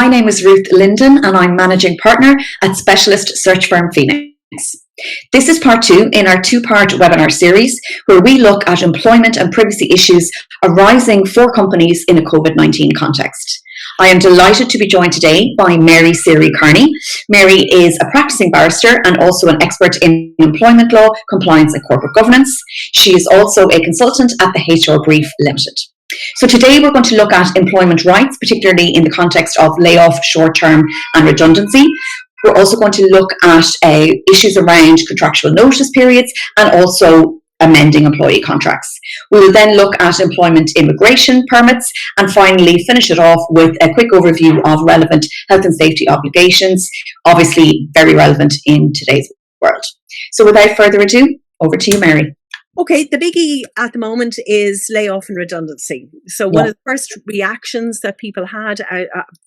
My name is Ruth Lyndon and I'm Managing Partner at specialist search firm Phoenix. This is part 2 in our 2-part webinar series where we look at employment and privacy issues arising for companies in a COVID-19 context. I am delighted to be joined today by Mary Seery Kearney. Mary is a practicing barrister and also an expert in employment law, compliance and corporate governance. She is also a consultant at the HR Brief Limited. So today we're going to look at employment rights, particularly in the context of layoff, short-term and redundancy. We're also going to look at issues around contractual notice periods and also amending employee contracts. We will then look at employment immigration permits and finally finish it off with a quick overview of relevant health and safety obligations, obviously very relevant in today's world. So without further ado, over to you, Mary. Okay, the biggie at the moment is layoff and redundancy. So one of the first reactions that people had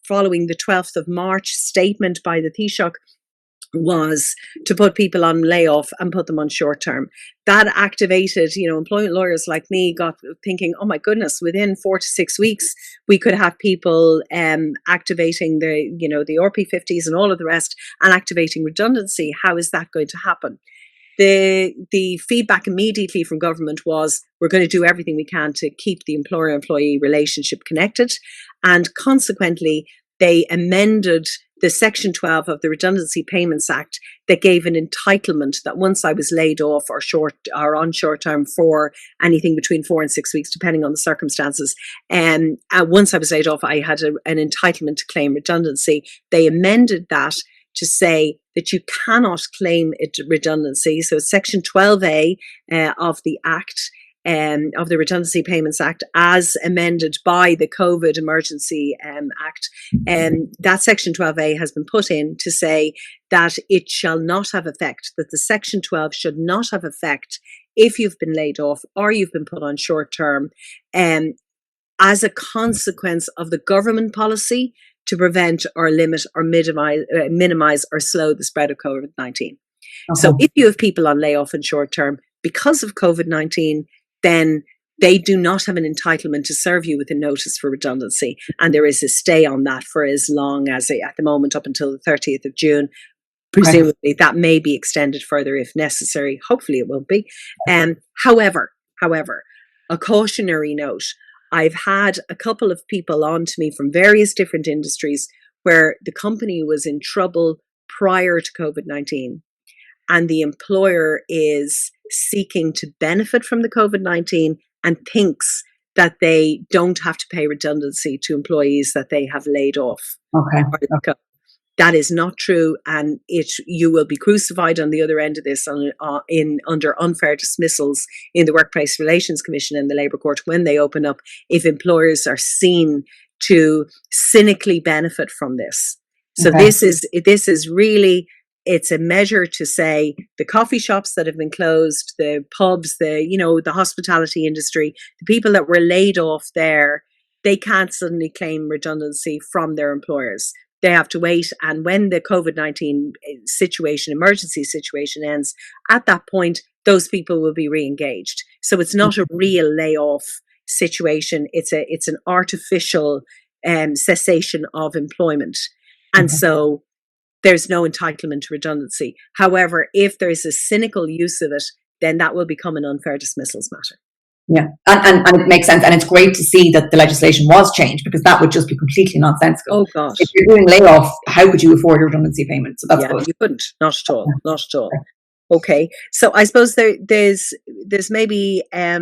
following the 12th of March statement by the Taoiseach was to put people on layoff and put them on short term. That activated, employment lawyers like me got thinking, oh my goodness, within 4 to 6 weeks, we could have people activating the RP50s and all of the rest and activating redundancy. How is that going to happen? The feedback immediately from government was, we're going to do everything we can to keep the employer-employee relationship connected. And consequently, they amended the Section 12 of the Redundancy Payments Act that gave an entitlement that once I was laid off or on short term for anything between 4 and 6 weeks, depending on the circumstances. And once I was laid off, I had an entitlement to claim redundancy. They amended that to say that you cannot claim it redundancy. So Section 12A of the Act, of the Redundancy Payments Act, as amended by the COVID Emergency Act, that Section 12A has been put in to say that it shall not have effect, that the Section 12 should not have effect if you've been laid off or you've been put on short term as a consequence of the government policy to prevent or limit or minimize or slow the spread of COVID-19. So if you have people on layoff and short term because of COVID-19, then they do not have an entitlement to serve you with a notice for redundancy. And there is a stay on that for as long as, at the moment, up until the 30th of June. Presumably that may be extended further if necessary. Hopefully it won't be. However, a cautionary note. I've had a couple of people on to me from various different industries where the company was in trouble prior to COVID-19 and the employer is seeking to benefit from the COVID-19 and thinks that they don't have to pay redundancy to employees that they have laid off. Okay. That is not true, and you will be crucified on the other end of this under unfair dismissals in the Workplace Relations Commission and the Labour Court when they open up, if employers are seen to cynically benefit from this. So this is really, it's a measure to say the coffee shops that have been closed, the pubs, the hospitality industry, the people that were laid off there, they can't suddenly claim redundancy from their employers. They have to wait, and when the COVID-19 emergency situation ends, at that point, those people will be re-engaged. So it's not a real layoff situation. It's an artificial cessation of employment. And so there's no entitlement to redundancy. However, if there's a cynical use of it, then that will become an unfair dismissals matter. Yeah, and it makes sense, and it's great to see that the legislation was changed because that would just be completely nonsensical. Oh gosh! If you're doing layoff, how could you afford a redundancy payment? So that's good. You couldn't, not at all, not at all. Okay, so I suppose there's maybe a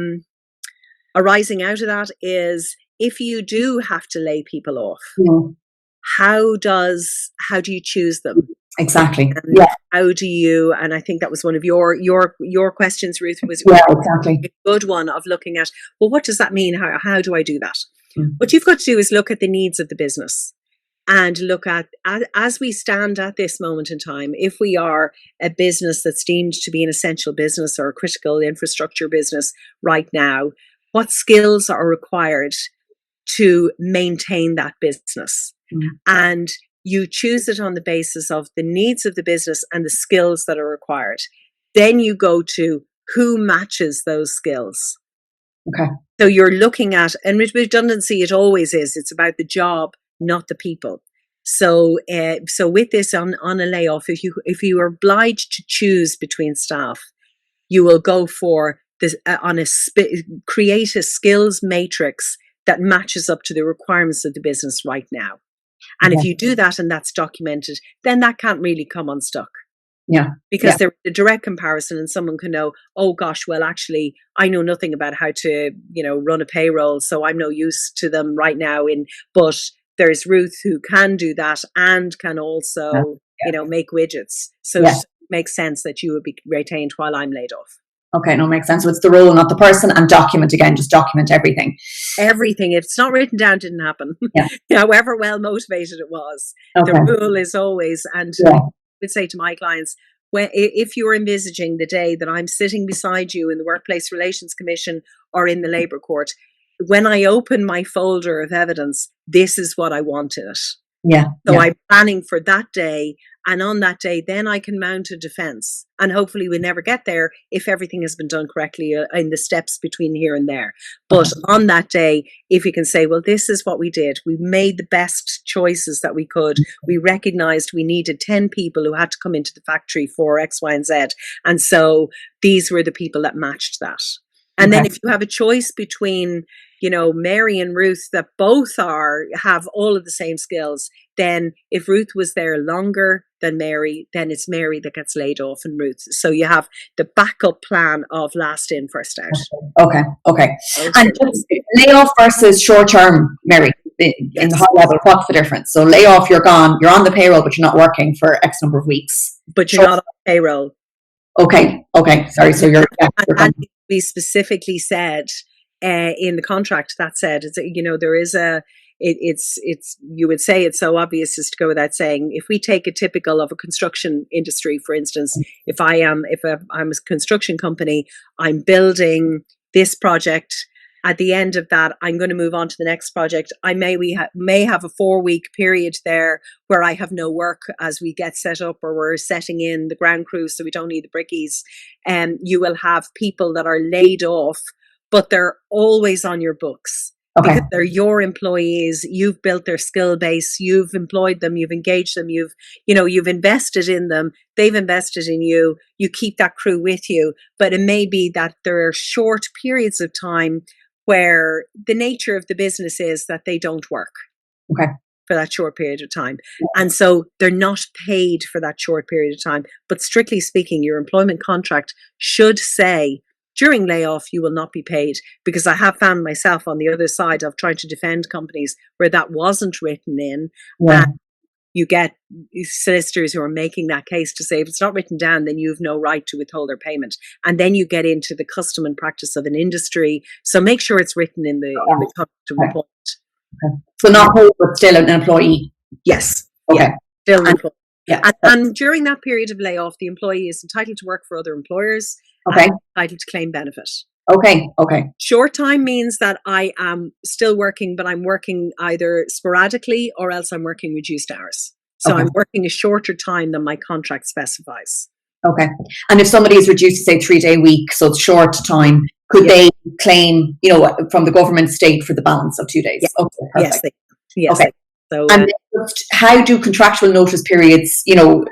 rising out of that is if you do have to lay people off, how do you choose them? Exactly. And how do you? And I think that was one of your questions, Ruth. Was exactly a good one of looking at. Well, what does that mean? How do I do that? What you've got to do is look at the needs of the business, and look at as we stand at this moment in time. If we are a business that's deemed to be an essential business or a critical infrastructure business right now, what skills are required to maintain that business? And you choose it on the basis of the needs of the business and the skills that are required. Then you go to who matches those skills. Okay. So you're looking at, and with redundancy, it always is, it's about the job, not the people. So with this on a layoff, if you are obliged to choose between staff, you will go for this create a skills matrix that matches up to the requirements of the business right now. And if you do that and that's documented, then that can't really come unstuck. Yeah. Because there's a direct comparison, and someone can know, oh gosh, well, actually, I know nothing about how to, run a payroll, so I'm no use to them right now. But there's Ruth who can do that and can also, make widgets. So it makes sense that you would be retained while I'm laid off. Okay, no, makes sense. So it's the role, not the person, and just document everything. Everything. If it's not written down, it didn't happen. Yeah. However well motivated it was. Okay. The rule is always, and I would say to my clients, if you're envisaging the day that I'm sitting beside you in the Workplace Relations Commission or in the Labour Court, when I open my folder of evidence, this is what I want in it. Yeah. So I'm planning for that day, and on that day, then I can mount a defence. And hopefully we never get there if everything has been done correctly in the steps between here and there. But on that day, if you can say, well, this is what we did. We made the best choices that we could. We recognised we needed 10 people who had to come into the factory for X, Y, and Z. And so these were the people that matched that. And then if you have a choice between, Mary and Ruth that both have all of the same skills, then if Ruth was there longer than Mary, then it's Mary that gets laid off and Ruth. So you have the backup plan of last in, first out. Okay. And just layoff versus short term, Mary, in the high level, what's the difference? So layoff, you're gone, you're on the payroll, but you're not working for X number of weeks. But you're not on the payroll. Okay. Sorry. So you're and we specifically said in the contract that said, there is it's you would say it's so obvious as to go without saying. If we take a typical of a construction industry, for instance, if I'm a construction company, I'm building this project. At the end of that, I'm going to move on to the next project. I may have a 4-week period there where I have no work as we get set up, or we're setting in the ground crew, so we don't need the brickies. And you will have people that are laid off, but they're always on your books. Okay. Because they're your employees. You've built their skill base. You've employed them. You've engaged them. You've invested in them. They've invested in you. You keep that crew with you. But it may be that there are short periods of time where the nature of the business is that they don't work. Okay. For that short period of time. And so they're not paid for that short period of time. But strictly speaking, your employment contract should say, during layoff, you will not be paid, because I have found myself on the other side of trying to defend companies where that wasn't written in. Yeah. And you get solicitors who are making that case to say, if it's not written down, then you have no right to withhold their payment. And then you get into the custom and practice of an industry. So make sure it's written in the contract of employment. Okay. So not paid, but still an employee. Yes. Okay. Yeah, still an employee. Yeah. And during that period of layoff, the employee is entitled to work for other employers. Okay. And entitled to claim benefit. Okay. Short time means that I am still working, but I'm working either sporadically or else I'm working reduced hours. So I'm working a shorter time than my contract specifies. Okay. And if somebody is reduced to say 3-day week, so it's short time, could they claim, from the government state for the balance of 2 days? Yeah. Okay, perfect. Yes. Okay. So, and how do contractual notice periods,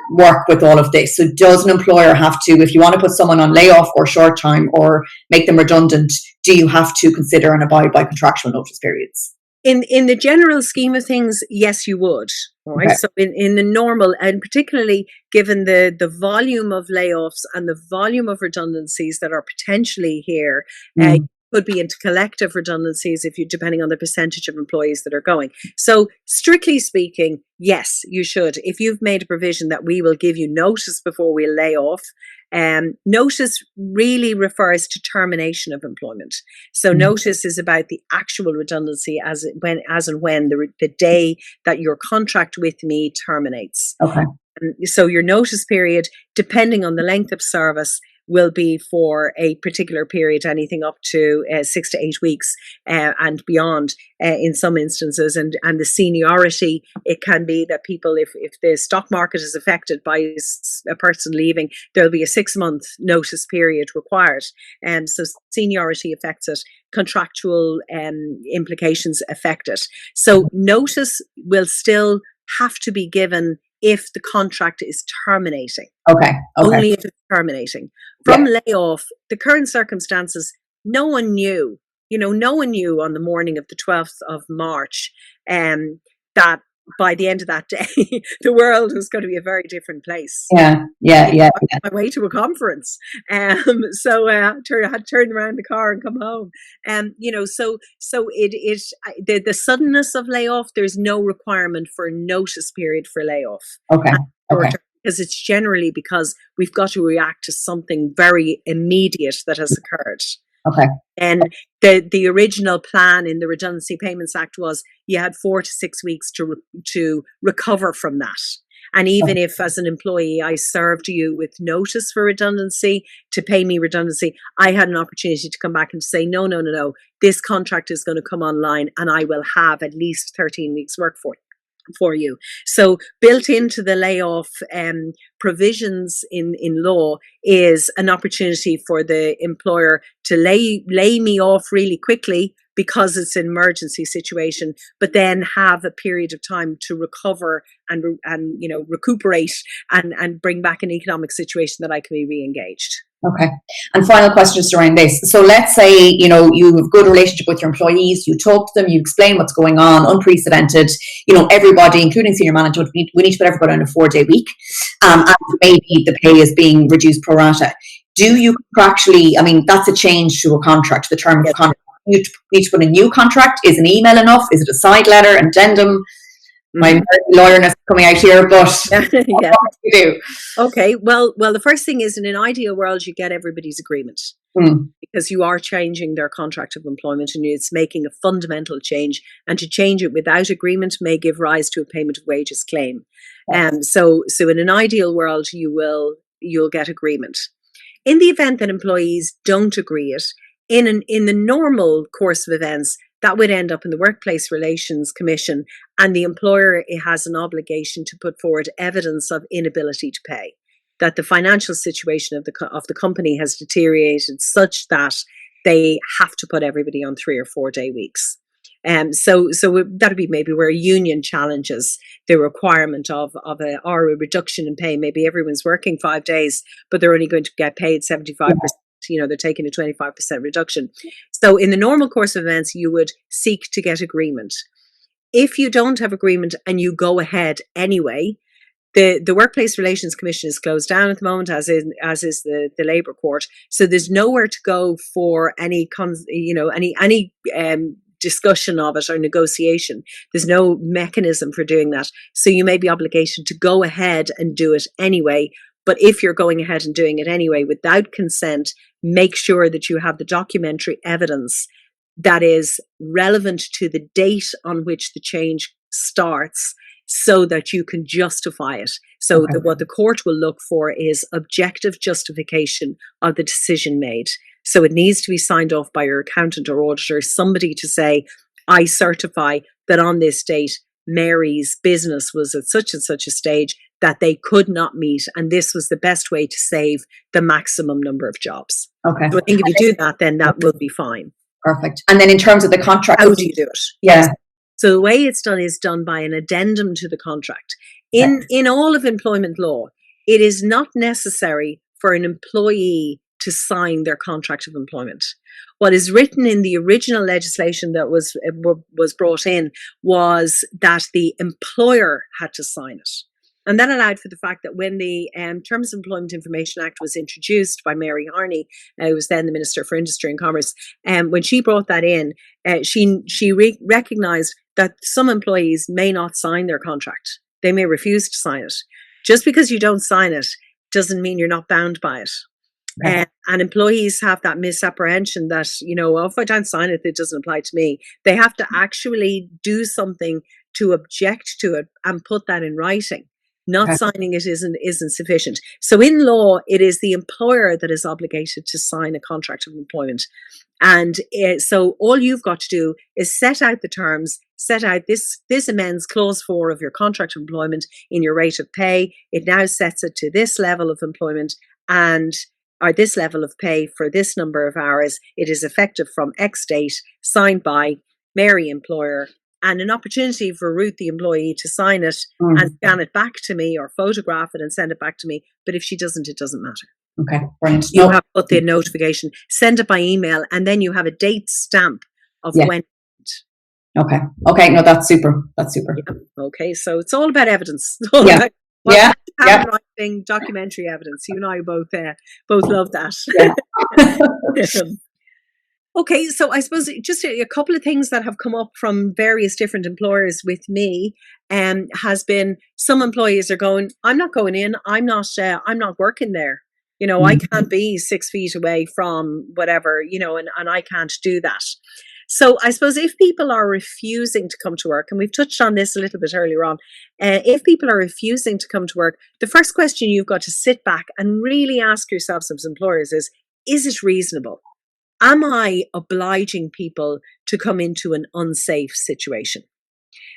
work with all of this? So does an employer have to, if you want to put someone on layoff or short time or make them redundant, do you have to consider and abide by contractual notice periods? In the general scheme of things, yes, you would. Right. Okay. So in the normal, and particularly given the volume of layoffs and the volume of redundancies that are potentially here, could be into collective redundancies depending on the percentage of employees that are going. So strictly speaking, yes, you should. If you've made a provision that we will give you notice before we lay off, notice really refers to termination of employment. So notice is about the actual redundancy as and when the day that your contract with me terminates. Okay. So your notice period, depending on the length of service, will be for a particular period, anything up to 6 to 8 weeks and beyond in some instances. And the seniority, it can be that people, if the stock market is affected by a person leaving, there'll be a 6-month notice period required. So seniority affects it. Contractual implications affect it. So notice will still have to be given if the contract is terminating. Okay. Only if it's terminating. From layoff, the current circumstances, no one knew. No one knew on the morning of the 12th of March that by the end of that day, the world was going to be a very different place. Yeah. On my way to a conference. So I had to turn around the car and come home. So the suddenness of layoff, there's no requirement for a notice period for layoff. Okay. Because it's generally because we've got to react to something very immediate that has occurred. Okay. And the original plan in the Redundancy Payments Act was you had 4 to 6 weeks to recover from that. And even if, as an employee, I served you with notice for redundancy to pay me redundancy, I had an opportunity to come back and say, no, this contract is going to come online and I will have at least 13 weeks work for you. So built into the layoff provisions in law is an opportunity for the employer to lay me off really quickly because it's an emergency situation, but then have a period of time to recover and recuperate and bring back an economic situation that I can be re-engaged. Okay. And final question just around this. So let's say, you have a good relationship with your employees, you talk to them, you explain what's going on, unprecedented, everybody, including senior management, we need to put everybody on a 4-day week. And maybe the pay is being reduced pro rata. Do you contractually, that's a change to a contract, the term of contract. You need to put a new contract. Is an email enough? Is it a side letter, addendum? My lawyerness coming out here, but what do you do? Okay, well, the first thing is, in an ideal world, you get everybody's agreement because you are changing their contract of employment and it's making a fundamental change. And to change it without agreement may give rise to a payment of wages claim. So in an ideal world, you'll get agreement. In the event that employees don't agree it, in the normal course of events, that would end up in the Workplace Relations Commission, and the employer has an obligation to put forward evidence of inability to pay, that the financial situation of the company has deteriorated such that they have to put everybody on 3 or 4 day weeks. So that would be maybe where a union challenges the requirement of a reduction in pay. Maybe everyone's working 5 days, but they're only going to get paid 75%. They're taking a 25% reduction. So in the normal course of events, you would seek to get agreement. If you don't have agreement and you go ahead anyway, the Workplace Relations Commission is closed down at the moment, as is the Labour Court. So there's nowhere to go for any discussion of it or negotiation. There's no mechanism for doing that. So you may be obligated to go ahead and do it anyway. But if you're going ahead and doing it anyway without consent, make sure that you have the documentary evidence that is relevant to the date on which the change starts so that you can justify it. So what the court will look for is objective justification of the decision made. So it needs to be signed off by your accountant or auditor, somebody to say, I certify that on this date, Mary's business was at such and such a stage that they could not meet, and this was the best way to save the maximum number of jobs. Okay. So I think if you do that, then that will be fine. Perfect. And then in terms of the contract, how do you do it? Yeah. So the way it's done is done by an addendum to the contract. In all of employment law, it is not necessary for an employee to sign their contract of employment. What is written in the original legislation that was brought in was that the employer had to sign it. And that allowed for the fact that when the Terms of Employment Information Act was introduced by Mary Seery, who was then the Minister for Industry and Commerce, when she brought that in, she recognised that some employees may not sign their contract. They may refuse to sign it. Just because you don't sign it doesn't mean you're not bound by it. Okay. And employees have that misapprehension that, if I don't sign it, it doesn't apply to me. They have to actually do something to object to it and put that in writing. Not signing it isn't sufficient. So in law, it is the employer that is obligated to sign a contract of employment. And so all you've got to do is set out the terms, set out this amends clause 4 of your contract of employment in your rate of pay. It now sets it to this level of employment or this level of pay for this number of hours. It is effective from X date, signed by Mary employer, and an opportunity for Ruth, the employee, to sign it and scan it back to me or photograph it and send it back to me. But if she doesn't, it doesn't matter. Okay, brilliant. You have to put the notification, send it by email, and then you have a date stamp of when. Okay. Okay. No, that's super. That's super. Yeah. Okay. So it's all about evidence. It's all about writing, documentary evidence. You and I both love that. Yeah. Okay. So I suppose just a couple of things that have come up from various different employers with me has been some employees are going, I'm not going in. I'm not working there. I can't be 6 feet away from whatever, and I can't do that. So I suppose if people are refusing to come to work, and we've touched on this a little bit earlier on, if people are refusing to come to work, the first question you've got to sit back and really ask yourselves as employers is it reasonable? Am I obliging people to come into an unsafe situation?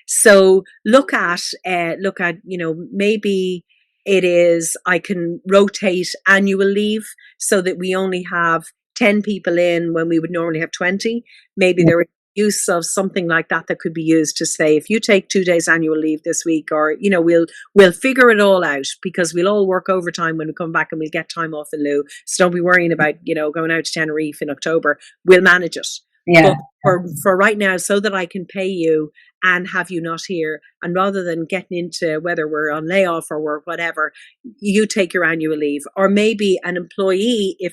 So look at, maybe it is, I can rotate annual leave so that we only have 10 people in when we would normally have 20. Maybe there is use of something like that could be used to say, if you take 2 days annual leave this week, or, we'll figure it all out, because we'll all work overtime when we come back and we'll get time off in lieu. So don't be worrying about, going out to Tenerife in October. We'll manage it. Yeah. But for right now, so that I can pay you and have you not here, and rather than getting into whether we're on layoff or we're whatever, you take your annual leave. Or maybe an employee, if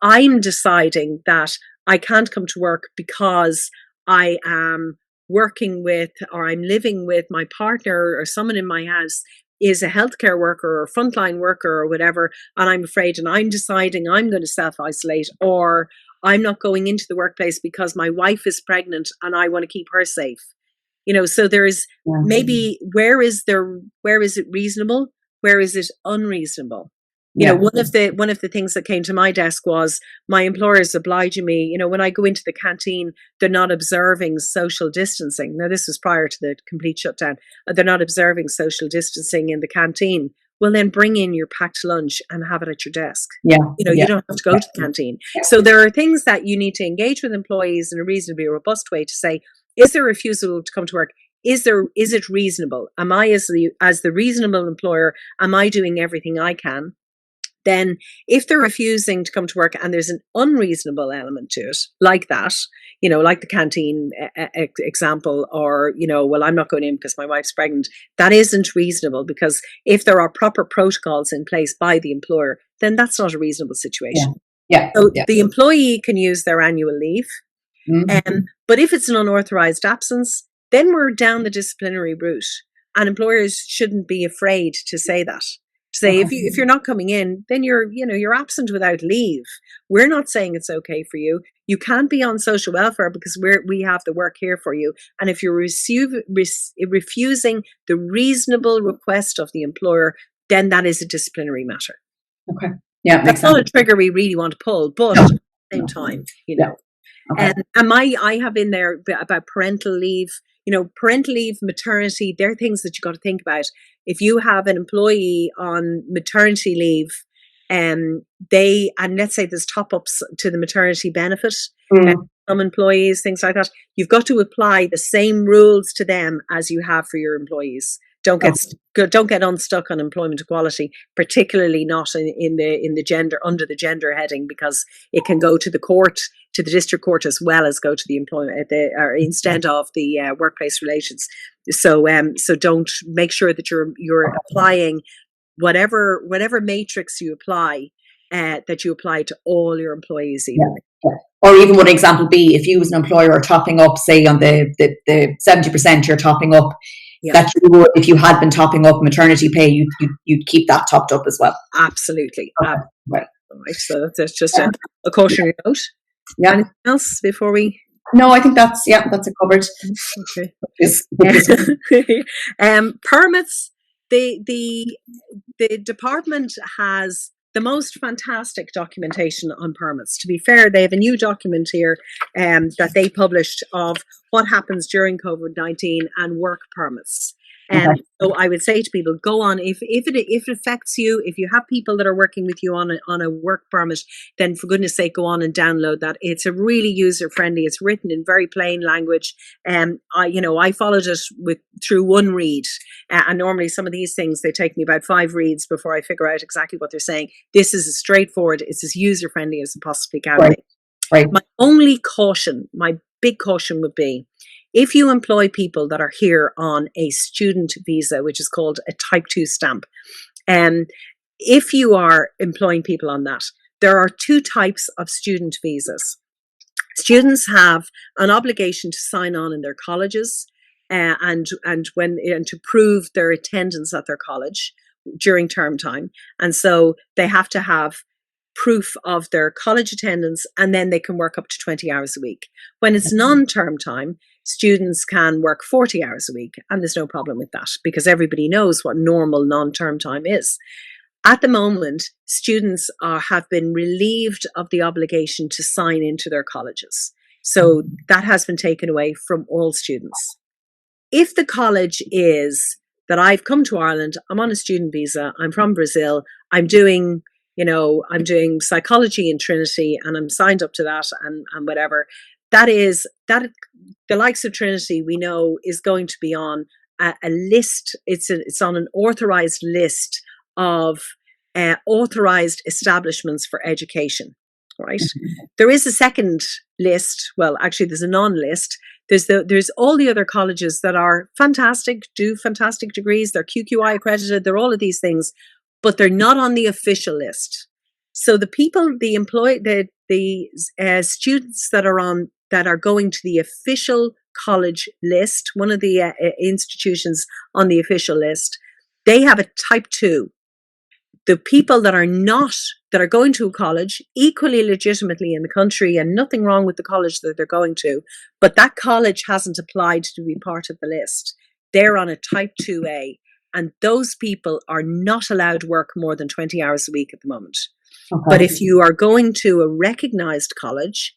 I'm deciding that I can't come to work because I am working with, or I'm living with my partner, or someone in my house is a healthcare worker or frontline worker or whatever, and I'm afraid, and I'm deciding I'm going to self-isolate, or I'm not going into the workplace because my wife is pregnant and I want to keep her safe. So there's maybe, where is it reasonable? Where is it unreasonable? One of the things that came to my desk was my employers obliging me, when I go into the canteen, they're not observing social distancing. Now, this was prior to the complete shutdown. They're not observing social distancing in the canteen. Well, then bring in your packed lunch and have it at your desk. You don't have to go to the canteen. So there are things that you need to engage with employees in a reasonably robust way to say, is there refusal to come to work? Is it reasonable? Am I, as the reasonable employer, am I doing everything I can? Then if they're refusing to come to work and there's an unreasonable element to it, like that, like the canteen example, or, well, I'm not going in because my wife's pregnant, that isn't reasonable, because if there are proper protocols in place by the employer, then that's not a reasonable situation. So the employee can use their annual leave. But if it's an unauthorized absence, then we're down the disciplinary route, and employers shouldn't be afraid to say that. Say, if you're not coming in, then you're absent without leave. We're not saying it's okay for you. You can't be on social welfare because we have the work here for you. And if you're refusing the reasonable request of the employer, then that is a disciplinary matter. Okay. Yeah, that's not a trigger we really want to pull, but at the same time, Okay. And I have in there about parental leave. Parental leave, maternity, they're things that you got to think about. If you have an employee on maternity leave, and let's say there's top-ups to the maternity benefit, some employees, things like that, you've got to apply the same rules to them as you have for your employees. Don't get unstuck on employment equality, particularly not in the gender, under the gender heading, because it can go to the court, to the district court, as well as go to the employment, or instead of the workplace relations. So don't, make sure that you're applying whatever matrix you apply, that you apply to all your employees evenly. Or even, would an example be, if you as an employer are topping up, say on the 70% you're topping up, that you would, if you had been topping up maternity pay, you'd keep that topped up as well. Absolutely. Okay. Right. So that's just a cautionary note. Yeah. Anything else before we? No, I think that's it covered. Okay. Permits. The department has the most fantastic documentation on permits. To be fair, they have a new document here that they published of what happens during COVID-19 and work permits. Okay. So I would say to people, go on. If it affects you, if you have people that are working with you on a work permit, then for goodness sake, go on and download that. It's a really user friendly. It's written in very plain language. I followed it through one read, and normally some of these things they take me about 5 reads before I figure out exactly what they're saying. This is as straightforward. It's as user friendly as it possibly can be. Right. My only caution, my big caution would be, if you employ people that are here on a student visa, which is called a type 2 stamp, if you are employing people on that, there are 2 types of student visas. Students have an obligation to sign on in their colleges and to prove their attendance at their college during term time. And so they have to have proof of their college attendance, and then they can work up to 20 hours a week. When it's non-term time, students can work 40 hours a week, and there's no problem with that because everybody knows what normal non-term time is. At the moment, students have been relieved of the obligation to sign into their colleges. So that has been taken away from all students. If the college is that I've come to Ireland, I'm on a student visa, I'm from Brazil, I'm doing psychology in Trinity and I'm signed up to that and whatever, that the likes of Trinity we know is going to be on a list. It's on an authorized list of authorized establishments for education, right? There is a second list. Well, actually there's a non-list. There's all the other colleges that are fantastic, do fantastic degrees, they're QQI accredited, they're all of these things, but they're not on the official list. So the students that are going to the official college list, one of the institutions on the official list, they have a type 2. The people that are going to a college equally legitimately in the country and nothing wrong with the college that they're going to, but that college hasn't applied to be part of the list. They're on a type 2A. And those people are not allowed to work more than 20 hours a week at the moment. Okay. But if you are going to a recognized college,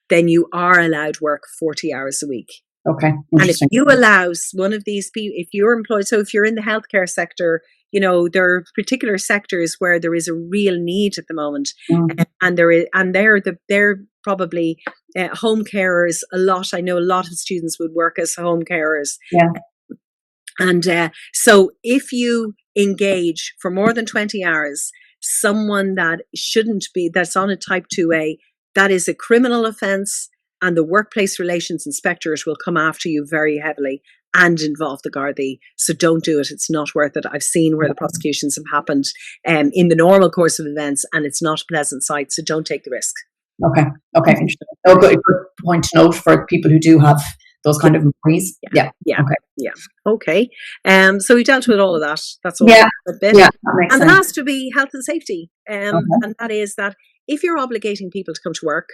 then you are allowed to work 40 hours a week. Okay. And if you allow one of these people, if you're employed, so if you're in the healthcare sector, there are particular sectors where there is a real need at the moment, and they're probably home carers a lot. I know a lot of students would work as home carers. Yeah. And so if you engage for more than 20 hours, someone that's on a type 2A, that is a criminal offence, and the workplace relations inspectors will come after you very heavily and involve the Gardaí. So don't do it. It's not worth it. I've seen where the prosecutions have happened in the normal course of events, and it's not a pleasant sight. So don't take the risk. Okay. Interesting. Good point to note for people who do have those kind of employees. Yeah. Okay. So we dealt with all of that. That's all. Yeah. A bit. Yeah. That makes sense. And there has to be health and safety. And that is that if you're obligating people to come to work,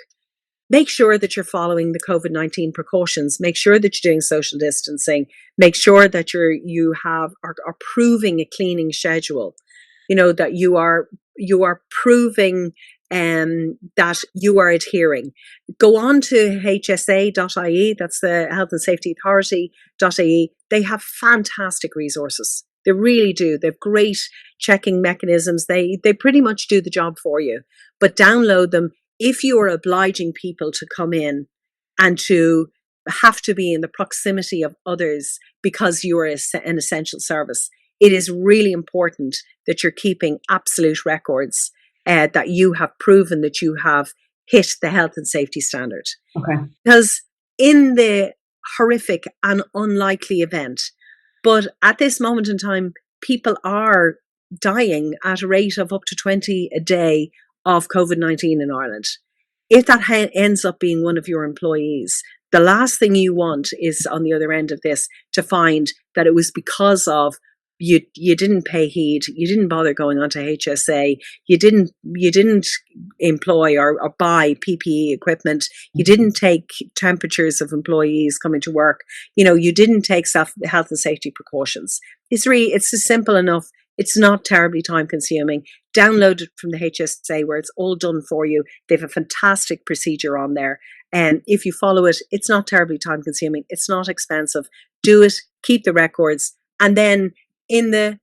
make sure that you're following the COVID-19 precautions. Make sure that you're doing social distancing. Make sure that you are proving a cleaning schedule. That you are proving that you are adhering. Go on to hsa.ie, that's the Health and Safety Authority.ie. They have fantastic resources. They really do. They have great checking mechanisms. They pretty much do the job for you. But download them if you are obliging people to come in and to have to be in the proximity of others because you are an essential service. It is really important that you're keeping absolute records that you have proven that you have hit the health and safety standard. Okay. Because in the horrific and unlikely event, but at this moment in time, people are dying at a rate of up to 20 a day of COVID-19 in Ireland. If that ends up being one of your employees, the last thing you want is on the other end of this to find that it was because of you didn't pay heed, you didn't bother going onto HSA, you didn't employ or buy PPE equipment, you didn't take temperatures of employees coming to work, you didn't take health and safety precautions. It's as simple enough. It's not terribly time consuming. Download it from the HSA where it's all done for you. They have a fantastic procedure on there. And if you follow it, it's not terribly time consuming. It's not expensive. Do it, keep the records, And then in the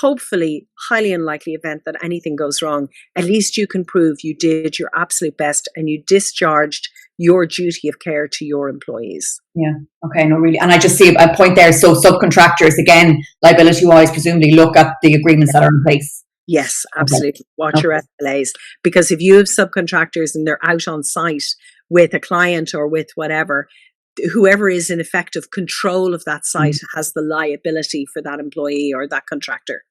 hopefully highly unlikely event that anything goes wrong, at least you can prove you did your absolute best and you discharged your duty of care to your employees. Yeah. Okay. No, really. And I just see a point there. So subcontractors, again, liability wise, presumably look at the agreements that are in place. Yes, absolutely. Watch your SLAs, because if you have subcontractors and they're out on site with a client or with whatever, whoever is in effective control of that site has the liability for that employee or that contractor.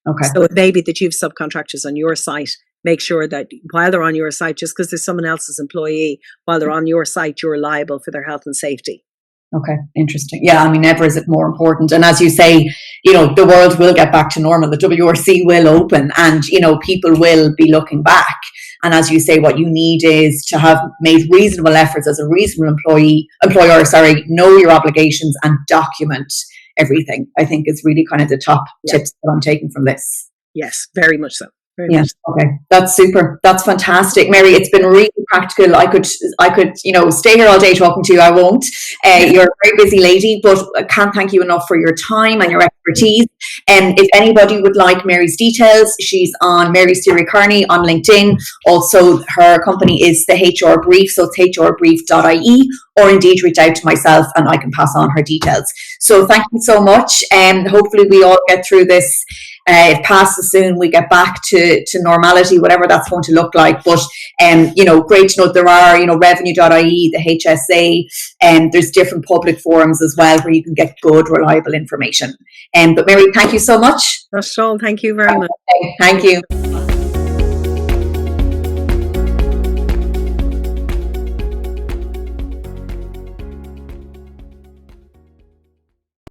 Okay. So it may be that you have subcontractors on your site. Make sure that while they're on your site, just because there's someone else's employee, while they're on your site, you're liable for their health and safety. Okay, interesting. Yeah, I mean, never is it more important. And as you say, the world will get back to normal. The WRC will open and, people will be looking back. And as you say, what you need is to have made reasonable efforts as a reasonable employer, know your obligations and document everything. I think is really kind of the top tips that I'm taking from this. Yes, very much so. Okay, that's super. That's fantastic, Mary. It's been really practical. I could, stay here all day talking to you. I won't. You're a very busy lady, but I can't thank you enough for your time and your expertise. And if anybody would like Mary's details, she's on Mary Seery Kearney on LinkedIn. Also, her company is the HR Brief, so it's hrbrief.ie, or indeed reach out to myself and I can pass on her details. So thank you so much. And hopefully we all get through this. It passes soon, we get back to normality, whatever that's going to look like. But, great to know there are, revenue.ie, the HSA, and there's different public forums as well where you can get good, reliable information. But Mary, thank you so much. That's all. Thank you very much. Thank you.